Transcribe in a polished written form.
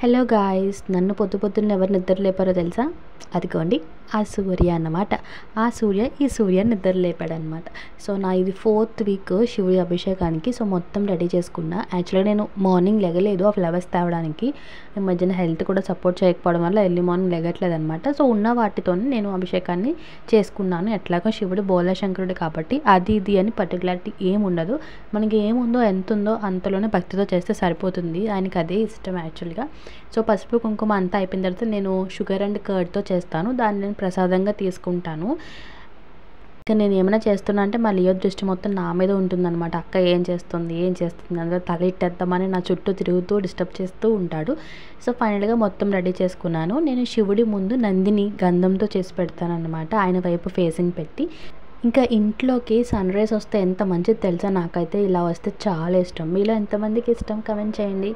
Hello guys, నన్ను పొద్దున్నే ఎవరు నిద్ర లేపారో తెలుసా? అదిగోండి, ఆ సూర్య అన్నమాట. ఆ సూర్య ఈ సూర్య నిద్ర లేపాడనమాట. సో నా ఇది 4th వీక్ శివుడి అభిషేకానికి. సో మొత్తం రెడీ చేసుకున్నా. యాక్చువల్గా నేను మార్నింగ్ లెగలేదు ఆ ఫ్లవర్స్ తేవడానికి. ఈ మధ్యన హెల్త్ కూడా సపోర్ట్ చేయకపోవడం వల్ల ఎర్లీ మార్నింగ్ లెగట్లేదు అనమాట. సో ఉన్న వాటితోనే నేను అభిషేకాన్ని చేసుకున్నాను. ఎట్లాగో శివుడు బోలాశంకరుడు కాబట్టి అది ఇది అని పర్టికులారిటీ ఏమి ఉండదు. మనకి ఏముందో ఎంత ఉందో అంతలోనే భక్తితో చేస్తే సరిపోతుంది. ఆయనకి అదే ఇష్టం యాక్చువల్గా. సో పసుపు కుంకుమ అంతా అయిపోయిన తర్వాత నేను షుగర్ అండ్ కర్డ్తో చేస్తాను. దాన్ని నేను ప్రసాదంగా తీసుకుంటాను. ఇంకా నేను ఏమైనా చేస్తున్నా అంటే మా లియో దృష్టి మొత్తం నా మీద ఉంటుందన్నమాట. అక్క ఏం చేస్తుంది అందరూ తల ఇట్టేద్దామని నా చుట్టూ తిరుగుతూ డిస్టర్బ్ చేస్తూ ఉంటాడు. సో ఫైనల్గా మొత్తం రెడీ చేసుకున్నాను. నేను శివుడి ముందు నందిని గంధంతో చేసి పెడతాను అనమాట, ఆయన వైపు ఫేసింగ్ పెట్టి. ఇంకా ఇంట్లోకి సన్ రైజ్ వస్తే ఎంత మంచిది తెలుసా? నాకైతే ఇలా వస్తే చాలా ఇష్టం. మీలో ఎంతమందికి ఇష్టం? కమెంట్ చేయండి.